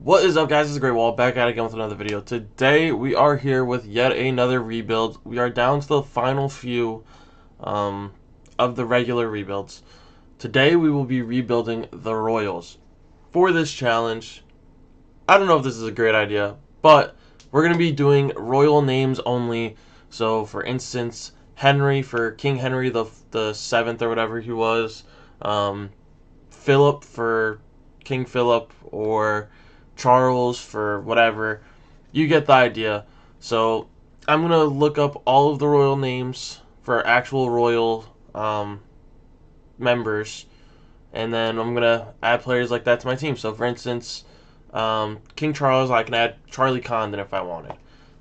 What is up, guys? This is TheGreatWall back at it again with another video. Today we are here with yet another rebuild. We are down to the final few of the regular rebuilds. Today we will be rebuilding the Royals. For this challenge, I don't know if this is a great idea, but we're going to be doing royal names only. So for instance, Henry for King Henry the 7th or whatever he was. Philip for King Philip, or Charles for whatever. You get the idea. So I'm going to look up all of the royal names for actual royal members, and then I'm going to add players like that to my team. So for instance, King Charles, I can add Charlie Condon if I wanted.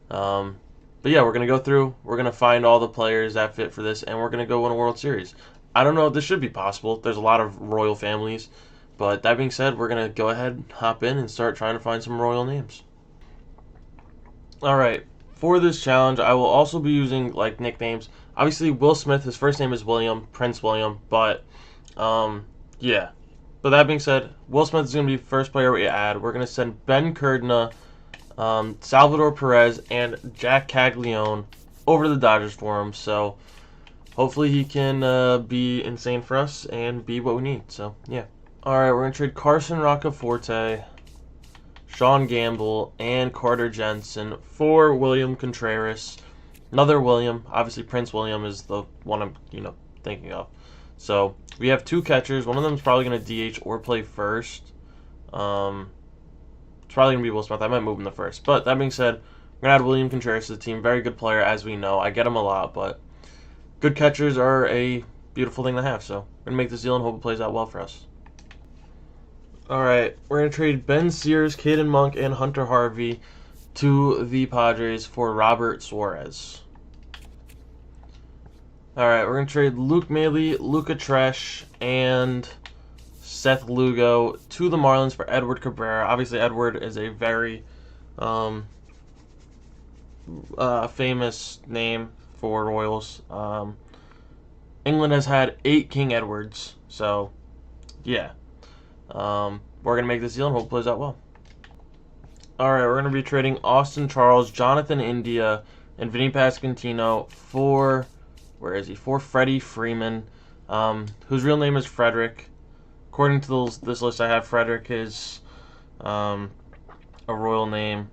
But yeah, we're going to go through, we're going to find all the players that fit for this, and we're going to go win a World Series. I don't know if this should be possible. There's a lot of royal families. But that being said, we're going to go ahead, hop in, and start trying to find some royal names. Alright, for this challenge, I will also be using, like, nicknames. Obviously, Will Smith, his first name is William, Prince William, but, yeah. But that being said, Will Smith is going to be the first player we add. We're going to send Ben Cardona, Salvador Perez, and Jack Caglione over to the Dodgers for him. So, hopefully he can be insane for us and be what we need. So, yeah. Alright, we're going to trade Carson Roccaforte, Sean Gamble, and Carter Jensen for William Contreras. Another William. Obviously, Prince William is the one I'm, thinking of. So, we have two catchers. One of them is probably going to DH or play first. It's probably going to be Will Smith. I might move him to first. But, that being said, we're going to add William Contreras to the team. Very good player, as we know. I get him a lot, but good catchers are a beautiful thing to have. So, we're going to make this deal and hope it plays out well for us. Alright, we're going to trade Ben Sears, Caden Monk, and Hunter Harvey to the Padres for Robert Suarez. Alright, we're going to trade Luke Maley, Luca Tresh, and Seth Lugo to the Marlins for Edward Cabrera. Obviously, Edward is a very famous name for Royals. England has had 8 King Edwards, so yeah. We're going to make this deal and hope it plays out well. Alright, we're going to be trading Austin Charles, Jonathan India, and Vinny Pasquantino for, where is he? For Freddie Freeman, whose real name is Frederick. According to this list I have, Frederick is a royal name,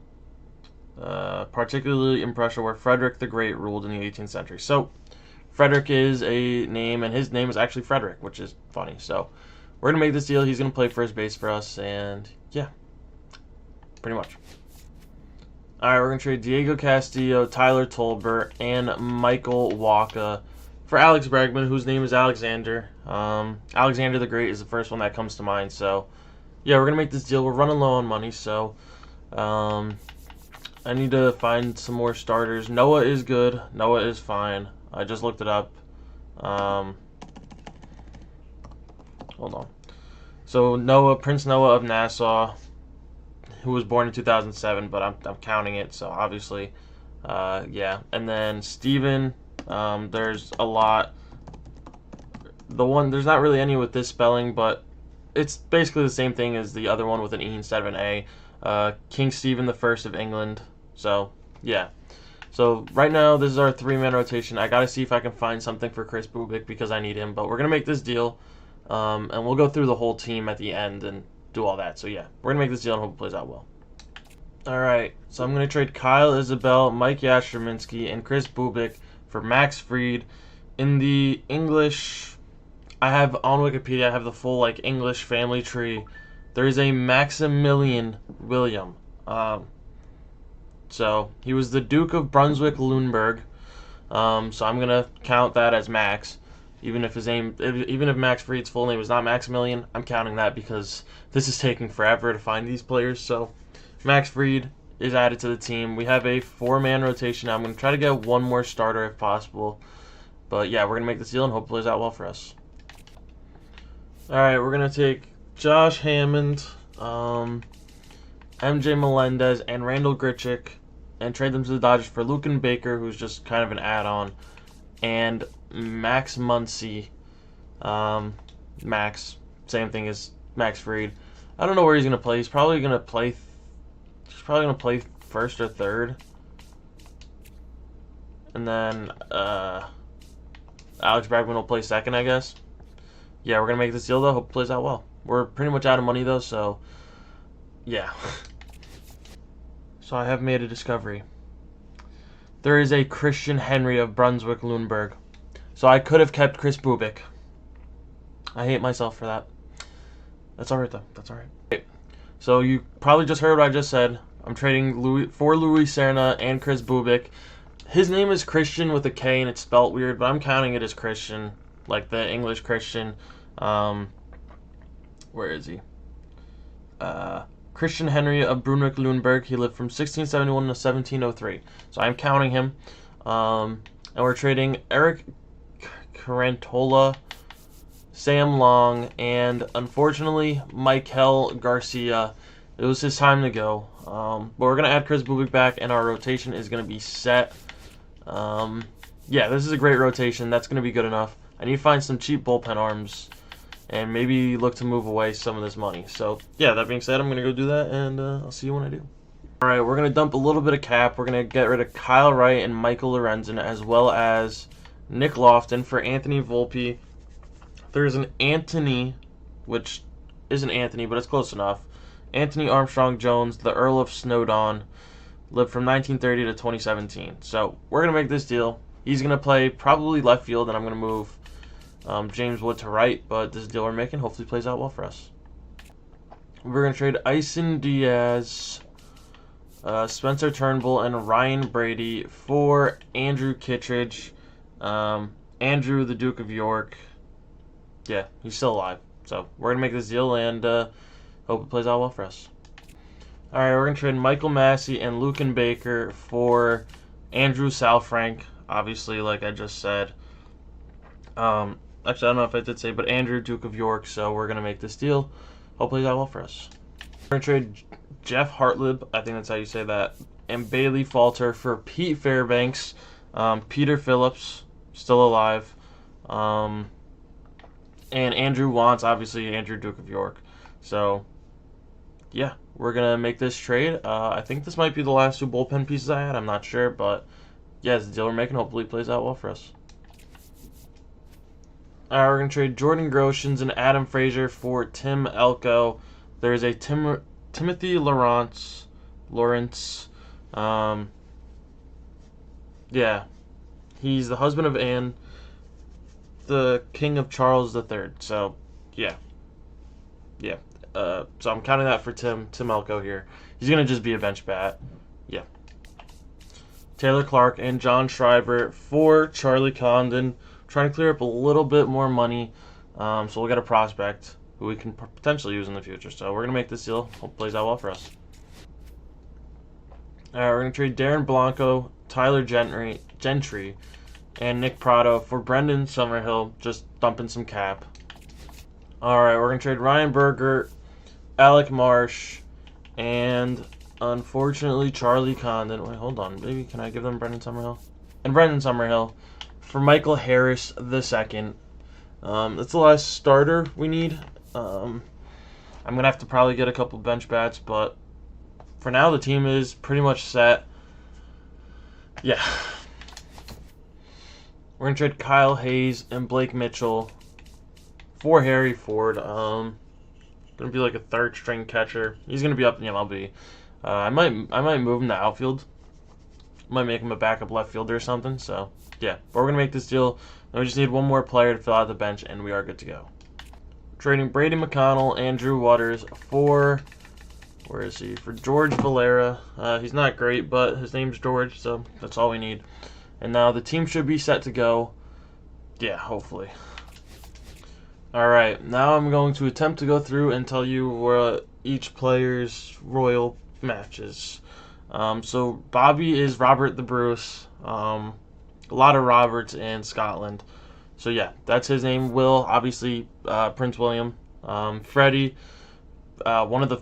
particularly in Prussia, where Frederick the Great ruled in the 18th century. So, Frederick is a name, and his name is actually Frederick, which is funny. So, we're going to make this deal. He's going to play first base for us, and yeah, pretty much. Alright, we're going to trade Diego Castillo, Tyler Tolbert, and Michael Wacha for Alex Bregman, whose name is Alexander. Alexander the Great is the first one that comes to mind, so yeah, we're going to make this deal. We're running low on money, so I need to find some more starters. Noah is good. Noah is fine. I just looked it up. Hold on. So Noah, Prince Noah of Nassau, who was born in 2007, but I'm counting it, so obviously, yeah. And then Steven, there's a lot. There's not really any with this spelling, but it's basically the same thing as the other one with an E instead of an A. King Stephen I of England. So yeah. So right now this is our 3-man rotation. I gotta see if I can find something for Chris Bubik because I need him, but we're gonna make this deal. And we'll go through the whole team at the end and do all that. So yeah, we're going to make this deal and hope it plays out well. Alright, so I'm going to trade Kyle Isabel, Mike Yastrzemski, and Chris Bubik for Max Fried. In the English, I have on Wikipedia, I have the full English family tree. There is a Maximilian William. So he was the Duke of Brunswick-Luneburg. So I'm going to count that as Max. Even if Max Fried's full name is not Maximilian, I'm counting that because this is taking forever to find these players. So Max Fried is added to the team. We have a 4-man rotation now. I'm going to try to get one more starter if possible. But yeah, we're going to make this deal and hope it plays out well for us. Alright, we're going to take Josh Hammond, MJ Melendez, and Randall Grichuk and trade them to the Dodgers for Lucan Baker, who's just kind of an add-on, and Max Muncy. Max, same thing as Max Fried. I don't know where he's going to play. He's probably going to play He's probably gonna play first or third, and then Alex Bregman will play second, I guess. Yeah, we're gonna make this deal though. Hope it plays out well. We're pretty much out of money though, so yeah. So I have made a discovery. There is a Christian Henry of Brunswick-Luneburg. So I could have kept Chris Bubik. I hate myself for that. That's alright though. That's alright. So you probably just heard what I just said. I'm trading Louis Serna and Chris Bubik. His name is Christian with a K and it's spelt weird, but I'm counting it as Christian, like the English Christian. Where is he? Christian Henry of Brunswick-Luneburg. He lived from 1671 to 1703. So I'm counting him. And we're trading Eric Carantola, Sam Long, and unfortunately Michael Garcia. It was his time to go. But we're going to add Chris Bubik back, and our rotation is going to be set. Yeah, this is a great rotation. That's going to be good enough. I need to find some cheap bullpen arms and maybe look to move away some of this money. So, yeah, that being said, I'm going to go do that, and I'll see you when I do. All right, we're going to dump a little bit of cap. We're going to get rid of Kyle Wright and Michael Lorenzen, as well as Nick Lofton for Anthony Volpe. There's an Anthony, which isn't Anthony, but it's close enough. Anthony Armstrong Jones, the Earl of Snowdon, lived from 1930 to 2017. So we're going to make this deal. He's going to play probably left field, and I'm going to move James Wood to right, but this deal we're making hopefully plays out well for us. We're going to trade Ison Diaz, Spencer Turnbull, and Ryan Brady for Andrew Kittredge, Andrew the Duke of York. Yeah, he's still alive. So we're going to make this deal and hope it plays out well for us. Alright, we're going to trade Michael Massey and Lucan Baker for Andrew Salfrank, obviously, like I just said. Actually, I don't know if I did say, but Andrew, Duke of York, so we're going to make this deal. Hope it plays out well for us. We're going to trade Jeff Hartlib, I think that's how you say that, and Bailey Falter for Pete Fairbanks, Peter Phillips, still alive, and Andrew Wantz, obviously Andrew, Duke of York. So, yeah, we're going to make this trade. I think this might be the last two bullpen pieces I had. I'm not sure, but yeah, it's the deal we're making. Hopefully it plays out well for us. We're going to trade Jordan Groshans and Adam Frazier for Tim Elko. There's a Timothy Lawrence. Yeah, he's the husband of Anne, the king of Charles III. So, yeah. So I'm counting that for Tim Elko here. He's going to just be a bench bat. Yeah. Taylor Clark and John Schreiber for Charlie Condon. Trying to clear up a little bit more money. So we'll get a prospect who we can potentially use in the future. So we're going to make this deal. Hope it plays out well for us. Alright, we're going to trade Darren Blanco, Tyler Gentry, and Nick Prado for Brendan Summerhill, just dumping some cap. Alright, we're going to trade Ryan Berger, Alec Marsh, and unfortunately Charlie Condon. Wait, hold on. Maybe can I give them Brendan Summerhill? And Brendan Summerhill for Michael Harris II. That's the last starter we need. I'm going to have to probably get a couple bench bats, but for now the team is pretty much set. Yeah. We're going to trade Kyle Hayes and Blake Mitchell for Harry Ford. Going to be like a third string catcher. He's going to be up in the MLB. I might move him to outfield. Might make him a backup left fielder or something. So yeah, but we're going to make this deal. And we just need one more player to fill out the bench, and we are good to go. Trading Brady McConnell and Drew Waters for, where is he? For George Valera. He's not great, but his name's George, so that's all we need. And now the team should be set to go. Yeah, hopefully. Alright, now I'm going to attempt to go through and tell you where each player's royal matches. So Bobby is Robert the Bruce. A lot of Roberts in Scotland. So yeah, that's his name. Will, obviously, Prince William. Freddie, one of the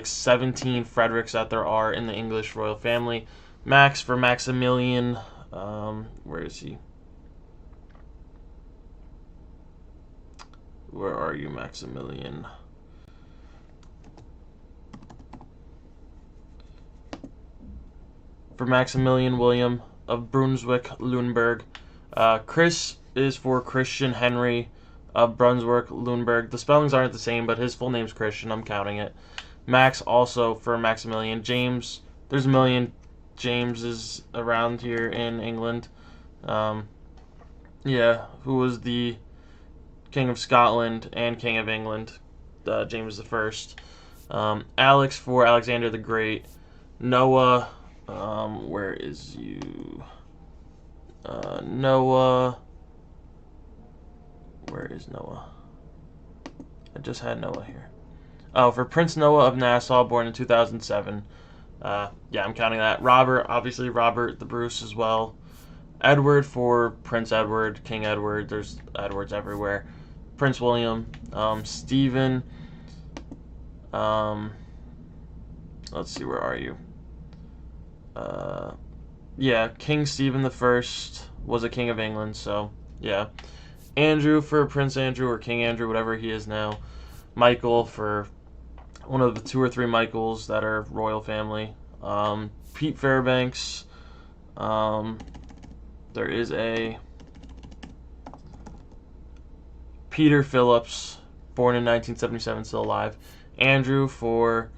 17 Fredericks that there are in the English royal family. Max for Maximilian. Where is he? Where are you, Maximilian? for Maximilian William of Brunswick-Lüneburg. Chris is for Christian Henry of Brunswick-Lüneburg. The spellings aren't the same, but his full name's Christian. I'm counting it. Max also for Maximilian. James, there's a million Jameses around here in England. Yeah, who was the King of Scotland and King of England, James I. Alex for Alexander the Great. Noah, where is you? Noah, where is Noah? I just had Noah here. Oh, for Prince Noah of Nassau, born in 2007. Yeah, I'm counting that. Robert, obviously Robert the Bruce as well. Edward for Prince Edward, King Edward. There's Edwards everywhere. Prince William. Stephen. Let's see, where are you? Yeah, King Stephen I was a king of England, so yeah. Andrew for Prince Andrew or King Andrew, whatever he is now. Michael for one of the 2 or 3 Michaels that are royal family. Pete Fairbanks. There is a Peter Phillips, born in 1977, still alive. Andrew for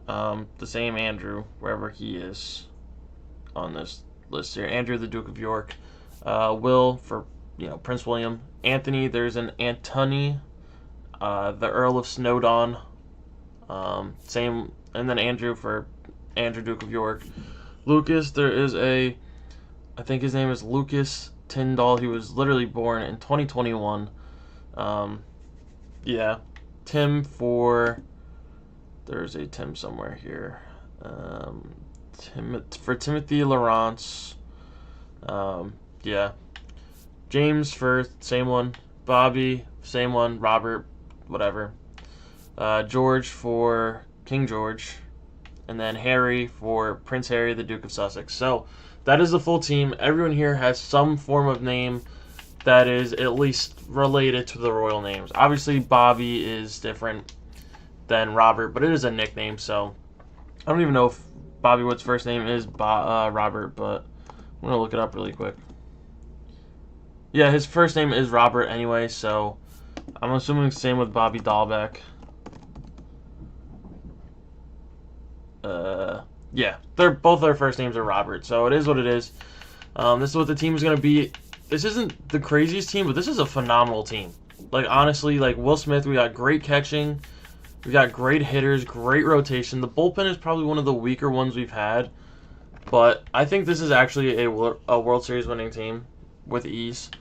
the same Andrew, wherever he is on this list here. Andrew, the Duke of York. Will for Prince William. Anthony, there's an Antony, the Earl of Snowdon. Same, and then Andrew for Andrew, Duke of York. Lucas, there is I think his name is Lucas Tyndall. He was literally born in 2021. Yeah. Tim for, there's a Tim somewhere here. For Timothy Lawrence. Yeah. James for same one. Bobby, same one. Robert, whatever. George for King George. And then Harry for Prince Harry, the Duke of Sussex. So that is the full team. Everyone here has some form of name that is at least related to the royal names. Obviously, Bobby is different than Robert, but it is a nickname, so I don't even know if Bobby Wood's first name is Robert, but I'm going to look it up really quick. Yeah, his first name is Robert anyway, so I'm assuming same with Bobby Dahlbeck. Yeah, both their first names are Robert, so it is what it is. This is what the team is going to be. This isn't the craziest team, but this is a phenomenal team. Like, honestly, like Will Smith, we got great catching. We got great hitters, great rotation. The bullpen is probably one of the weaker ones we've had, but I think this is actually a World Series winning team with ease.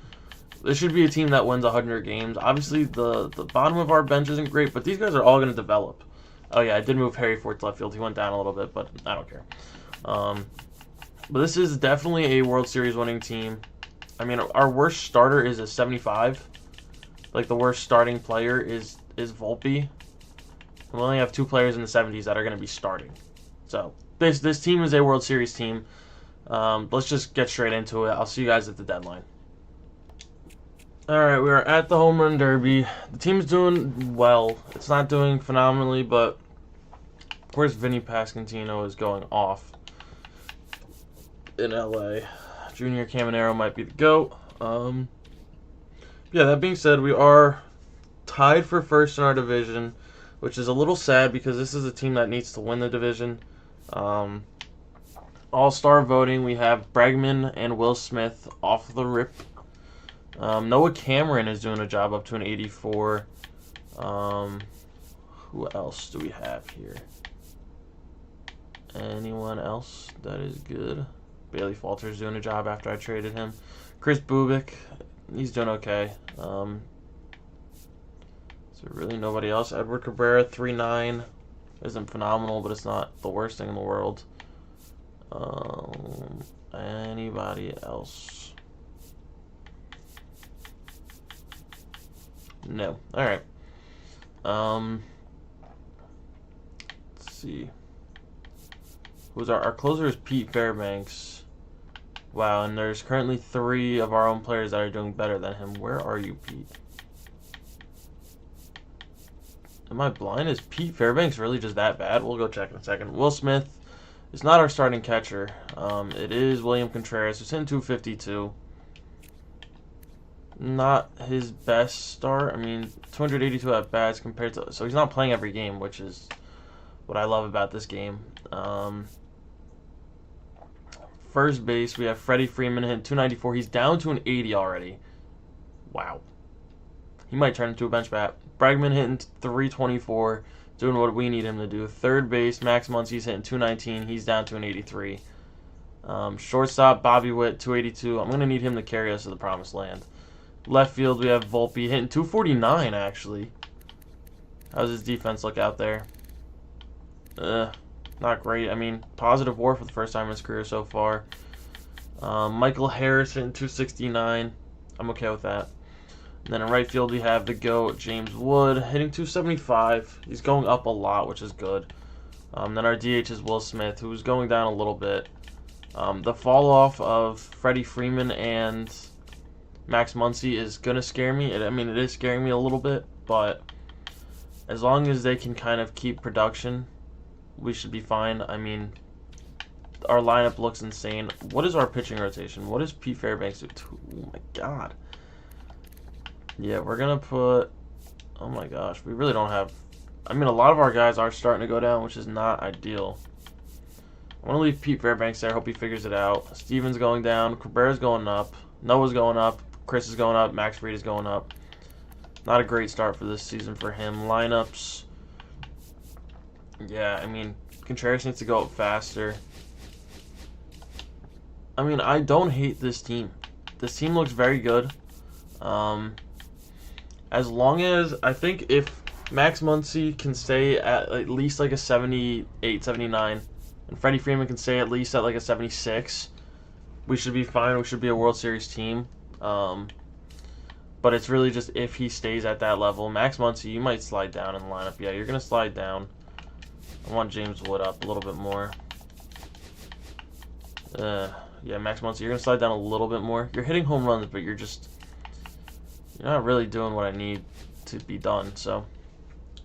This should be a team that wins 100 games. Obviously, the bottom of our bench isn't great, but these guys are all going to develop. Oh, yeah, I did move Harry Ford to left field. He went down a little bit, but I don't care. But this is definitely a World Series winning team. I mean, our worst starter is a 75. Like, the worst starting player is Volpe. We only have 2 players in the 70s that are going to be starting. So, this team is a World Series team. Let's just get straight into it. I'll see you guys at the deadline. Alright, we are at the Home Run Derby. The team's doing well. It's not doing phenomenally, but of course Vinny Pasquantino is going off in LA. Junior Caminero might be the GOAT. Yeah, that being said, we are tied for first in our division, which is a little sad because this is a team that needs to win the division. All-star voting, we have Bregman and Will Smith off the rip. Noah Cameron is doing a job up to an 84. Who else do we have here? Anyone else that is good? Bailey Falter's doing a job after I traded him. Chris Bubik, he's doing okay. Is there really nobody else? Edward Cabrera, 3.9. Isn't phenomenal, but it's not the worst thing in the world. Anybody else? No. Alright. Let's see. Who's our closer is Pete Fairbanks. Wow, and there's currently 3 of our own players that are doing better than him. Where are you, Pete? Am I blind? Is Pete Fairbanks really just that bad? We'll go check in a second. Will Smith It's not our starting catcher. It is William Contreras, who's hitting 252. Not his best start. I mean, 282 at bats compared to... So he's not playing every game, which is what I love about this game. First base, we have Freddie Freeman hitting 294. He's down to an 80 already. Wow. He might turn into a bench bat. Bregman hitting 324, doing what we need him to do. Third base, Max Muncy's hitting 219. He's down to an 83. Shortstop, Bobby Witt, 282. I'm going to need him to carry us to the promised land. Left field, we have Volpe hitting 249, actually. How's his defense look out there? Not great. I mean, positive WAR for the first time in his career so far. Michael Harris hitting 269. I'm okay with that. And then in right field, we have the GOAT, James Wood, hitting 275. He's going up a lot, which is good. Then our DH is Will Smith, who's going down a little bit. The fall off of Freddie Freeman and Max Muncy is going to scare me. I mean, it is scaring me a little bit, but as long as they can kind of keep production, we should be fine. I mean, our lineup looks insane. What is our pitching rotation? What does Pete Fairbanks do? Oh, my God. Yeah, we're going to put... Oh, my gosh. We really don't have... I mean, a lot of our guys are starting to go down, which is not ideal. I want to leave Pete Fairbanks there. Hope he figures it out. Steven's going down. Cabrera's going up. Noah's going up. Chris is going up. Max Fried is going up. Not a great start for this season for him. Lineups. Yeah, I mean, Contreras needs to go up faster. I mean, I don't hate this team. This team looks very good. As long as, I think if Max Muncy can stay at least like a 78, 79, and Freddie Freeman can stay at least at like a 76, we should be fine. We should be a World Series team. But it's really just if he stays at that level. Max Muncy, you might slide down in the lineup. Yeah, you're going to slide down. I want James Wood up a little bit more. Yeah, Max Muncy, you're going to slide down a little bit more. You're hitting home runs, but you're not really doing what I need to be done. So,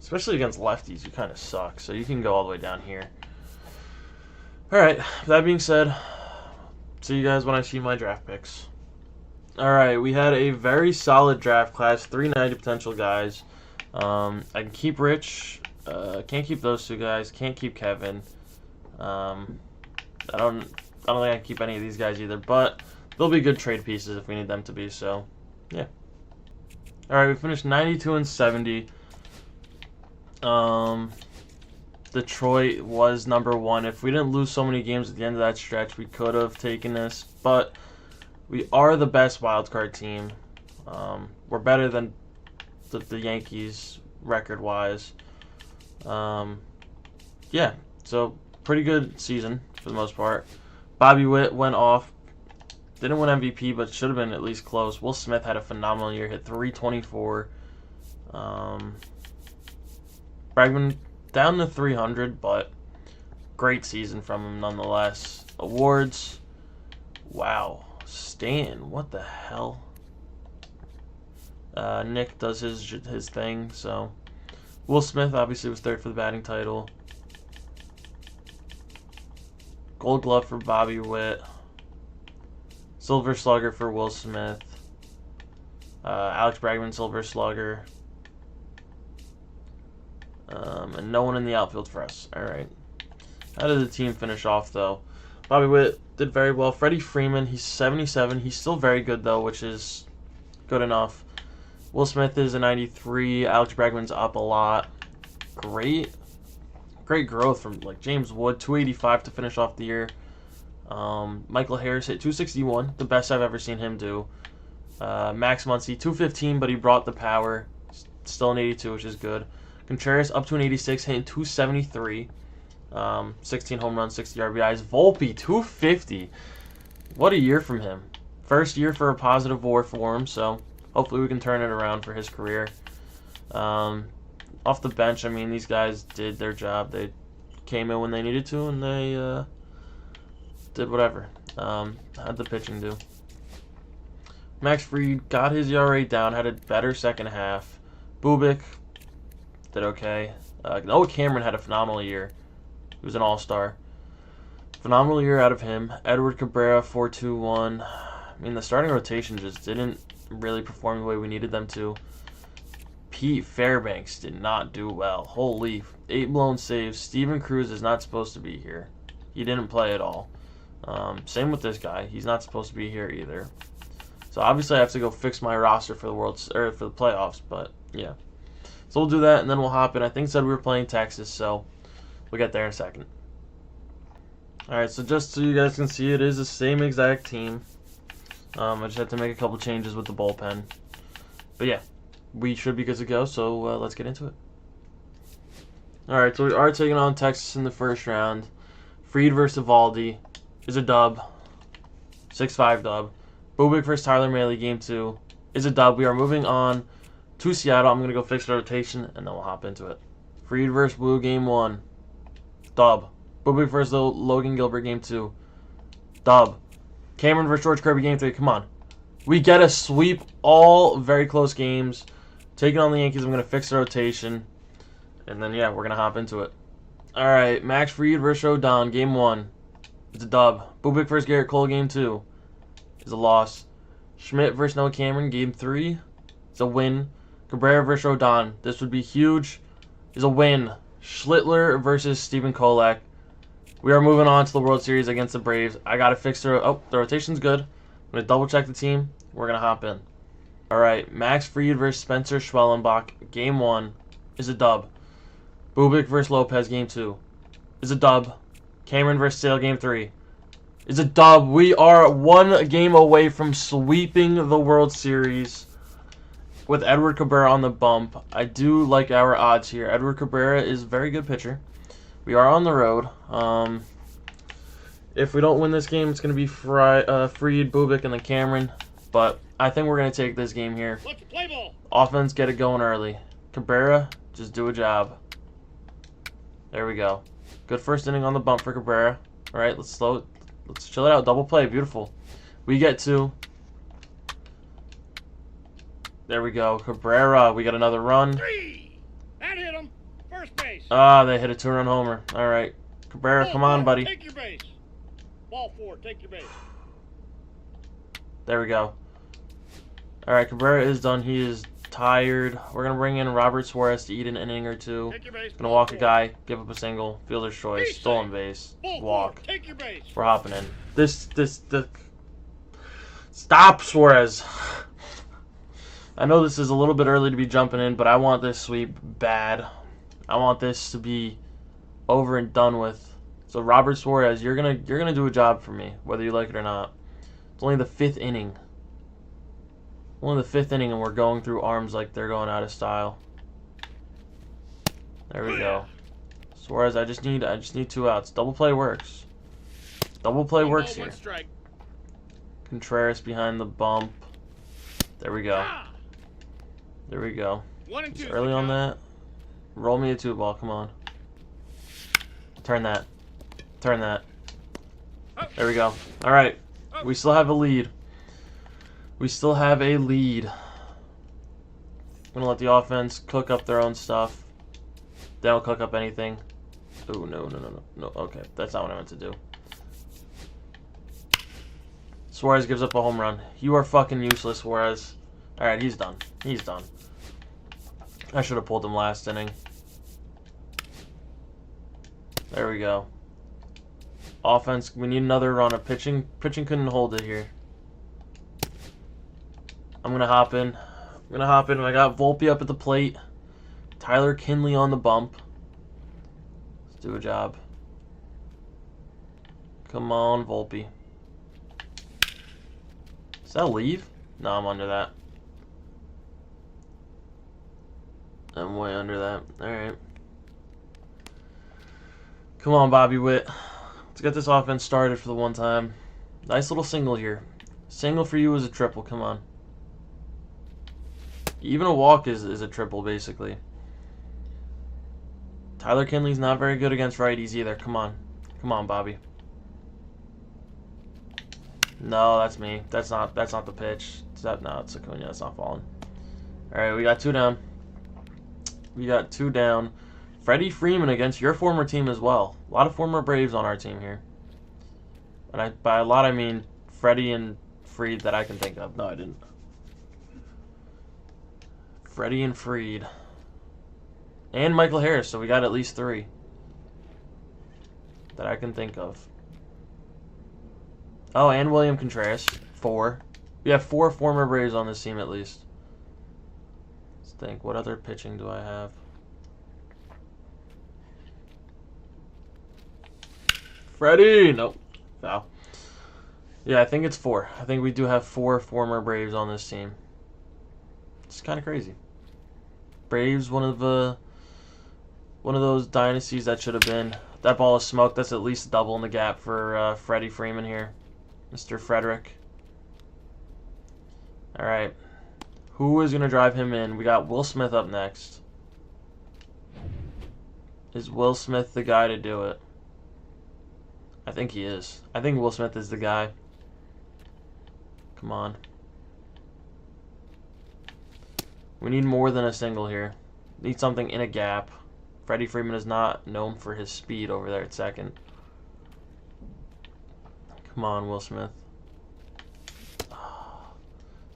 especially against lefties, you kind of suck. So you can go all the way down here. All right, that being said, see you guys when I see my draft picks. All right, we had a very solid draft class, 390 potential guys. I can keep Rich. Can't keep those two guys. Can't keep Kevin. I don't think I can keep any of these guys either, but they'll be good trade pieces if we need them to be. So, yeah. All right, we finished 92 and 70. Detroit was number one. If we didn't lose so many games at the end of that stretch, we could have taken this, but we are the best wildcard team. We're better than the Yankees record-wise. Yeah, so pretty good season for the most part. Bobby Witt went off. Didn't win MVP, but should have been at least close. Will Smith had a phenomenal year, hit 324. Bregman down to 300, but great season from him nonetheless. Awards. Wow. Stan, what the hell? Nick does his thing, so. Will Smith obviously was third for the batting title. Gold Glove for Bobby Witt. Silver Slugger for Will Smith. Alex Bregman, Silver Slugger. And no one in the outfield for us. Alright. How did the team finish off, though? Bobby Witt did very well. Freddie Freeman, he's 77. He's still very good, though, which is good enough. Will Smith is a 93. Alex Bregman's up a lot. Great growth from like James Wood, 285 to finish off the year. Michael Harris hit 261, the best I've ever seen him do. Max Muncy, 215, but he brought the power. Still an 82, which is good. Contreras up to an 86, hitting 273. 16 home runs, 60 RBIs. Volpe, 250. What a year from him. First year for a positive WAR for him, so hopefully we can turn it around for his career. Off the bench, I mean, these guys did their job. They came in when they needed to, and they did whatever. How'd the pitching do? Max Fried got his ERA down, had a better second half. Bubik did okay. Noah Cameron had a phenomenal year. He was an all-star. Phenomenal year out of him. Edward Cabrera, 4.21. I mean, the starting rotation just didn't really perform the way we needed them to. Pete Fairbanks did not do well. Holy, 8 blown saves. Steven Cruz is not supposed to be here. He didn't play at all. Same with this guy. He's not supposed to be here either. So obviously I have to go fix my roster for the playoffs. But yeah, so we'll do that and then we'll hop in. I think it said we were playing Texas, so we'll get there in a second. All right, so just so you guys can see, it is the same exact team. I just had to make a couple changes with the bullpen. But yeah, we should be good to go, so let's get into it. Alright, so we are taking on Texas in the first round. Fried versus Evaldi is a dub. 6-5 dub. Bubik versus Tyler Mahle, game 2 is a dub. We are moving on to Seattle. I'm going to go fix the rotation, and then we'll hop into it. Fried versus Blue, game 1. Dub. Bubik versus Logan Gilbert, game 2. Dub. Cameron versus George Kirby, game 3. Come on. We get a sweep, all very close games. Taking on the Yankees, I'm going to fix the rotation. And then, yeah, we're going to hop into it. All right, Max Fried versus Rodon, game 1. It's a dub. Bubik versus Garrett Cole, game 2. Is a loss. Schmidt versus Noah Cameron, game 3. It's a win. Cabrera versus Rodon. This would be huge. Is a win. Schlittler versus Stephen Kolek. We are moving on to the World Series against the Braves. I got to fix the rotation's good. I'm going to double check the team. We're going to hop in. All right, Max Fried versus Spencer Schwellenbach, game 1 is a dub. Bubik versus Lopez, game 2 is a dub. Cameron versus Sale, game 3 is a dub. We are 1 game away from sweeping the World Series with Edward Cabrera on the bump. I do like our odds here. Edward Cabrera is a very good pitcher. We are on the road. If we don't win this game, it's going to be Fried, Bubik, and then Cameron. But I think we're going to take this game here. Let's play ball. Offense, get it going early. Cabrera, just do a job. There we go. Good first inning on the bump for Cabrera. All right, let's slow it. Let's chill it out. Double play. Beautiful. We get 2. There we go. Cabrera, we got another run. 3. That hit him. First base. Ah, they hit a 2-run homer. All right. Cabrera, Ball come on, 4, buddy. Take your base. Ball 4, take your base. There we go. All right, Cabrera is done. He is tired. We're going to bring in Robert Suarez to eat an inning or 2. Take your base. Going to walk a guy, give up a single, fielder's choice, stolen base, Ball walk. 4, take your base. We're hopping in. Stop, Suarez. I know this is a little bit early to be jumping in, but I want this sweep bad. I want this to be over and done with. So Robert Suarez, you're gonna do a job for me, whether you like it or not. It's only the 5th inning. Only the 5th inning, and we're going through arms like they're going out of style. There we go. Suarez, I just need 2 outs. Double play works. Double play works here. Contreras behind the bump. There we go. There we go. 1 and 2. Just early on that. Roll me a 2-ball. Come on. Turn that. Turn that. There we go. All right. We still have a lead. We still have a lead. I'm going to let the offense cook up their own stuff. They don't cook up anything. Oh, no. Okay, that's not what I meant to do. Suarez gives up a home run. You are fucking useless, Suarez. All right, he's done. He's done. I should have pulled him last inning. There we go. Offense, we need another run of pitching. Pitching couldn't hold it here. I'm going to hop in. I got Volpe up at the plate. Tyler Kinley on the bump. Let's do a job. Come on, Volpe. Does that leave? No, I'm under that. I'm way under that. Alright. Come on, Bobby Witt. Let's get this offense started for the one time. Nice little single here. Single for you is a triple. Come on. Even a walk is a triple, basically. Tyler Kinley's not very good against righties either. Come on. Come on, Bobby. No, that's me. That's not the pitch. No, it's Acuna. That's not falling. Alright, we got 2 down. We got 2 down. Freddie Freeman against your former team as well. A lot of former Braves on our team here. And by a lot, I mean Freddie and Freed that I can think of. No, I didn't. Freddie and Freed. And Michael Harris, so we got at least 3 that I can think of. Oh, and William Contreras. 4. We have 4 former Braves on this team at least. Let's think. What other pitching do I have? Freddie! Nope. Foul. Yeah, I think it's 4. I think we do have 4 former Braves on this team. It's kind of crazy. Braves, one of those dynasties that should have been. That ball is smoked. That's at least double in the gap for Freddie Freeman here. Mr. Frederick. All right. Who is going to drive him in? We got Will Smith up next. Is Will Smith the guy to do it? I think he is. I think Will Smith is the guy. Come on. We need more than a single here. Need something in a gap. Freddie Freeman is not known for his speed over there at second. Come on, Will Smith.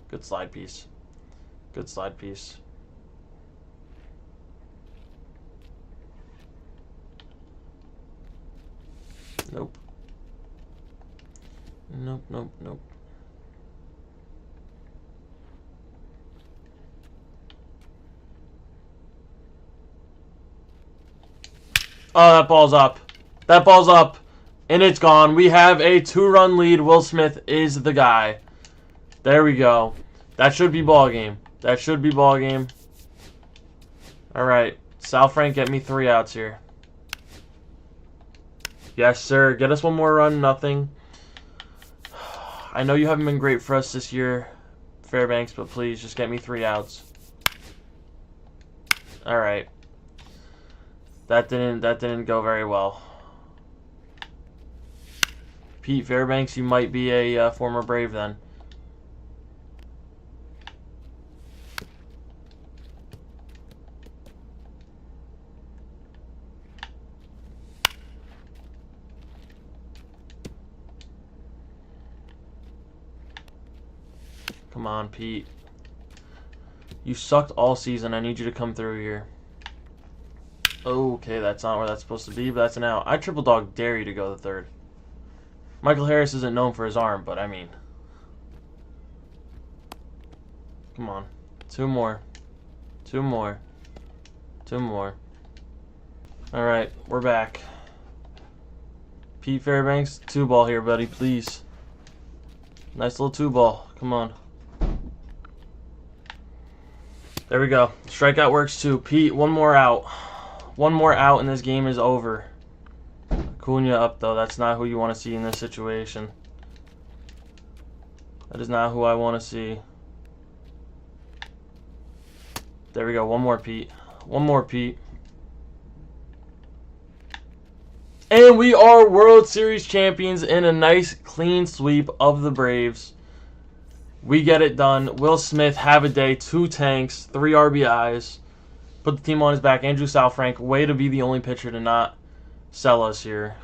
Good slide piece. Good slide piece. Nope. Nope, nope, nope. Oh, that ball's up. That ball's up. And it's gone. We have a 2-run lead. Will Smith is the guy. There we go. That should be ball game. That should be ball game. All right. Sal Frank, get me 3 outs here. Yes, sir. Get us 1 more run. Nothing. I know you haven't been great for us this year, Fairbanks, but please just get me 3 outs. All right. That didn't go very well. Pete Fairbanks, you might be a former Brave then. Come on, Pete. You sucked all season. I need you to come through here. Okay, that's not where that's supposed to be, but that's an out. I triple dog dare you to go the 3rd. Michael Harris isn't known for his arm, but I mean. Come on. 2 more. 2 more. 2 more. Alright, we're back. Pete Fairbanks, 2-ball here, buddy, please. Nice little 2-ball. Come on. There we go. Strikeout works too. Pete, 1 more out. 1 more out and this game is over. Acuna up though. That's not who you want to see in this situation. That is not who I want to see. There we go. 1 more, Pete. 1 more, Pete. And we are World Series champions in a nice clean sweep of the Braves. We get it done. Will Smith, have a day, 2 tanks, 3 RBIs. Put the team on his back. Andrew Salfrank, way to be the only pitcher to not sell us here.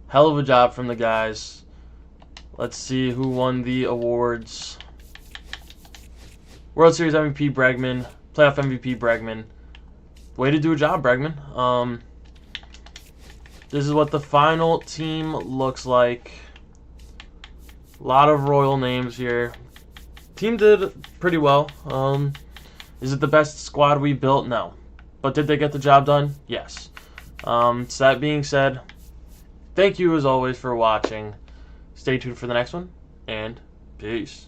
Hell of a job from the guys. Let's see who won the awards. World Series MVP Bregman. Playoff MVP Bregman. Way to do a job, Bregman. This is what the final team looks like. A lot of royal names here. Team did pretty well. Is it the best squad we built? No. But did they get the job done? Yes. So that being said, thank you as always for watching. Stay tuned for the next one, and peace.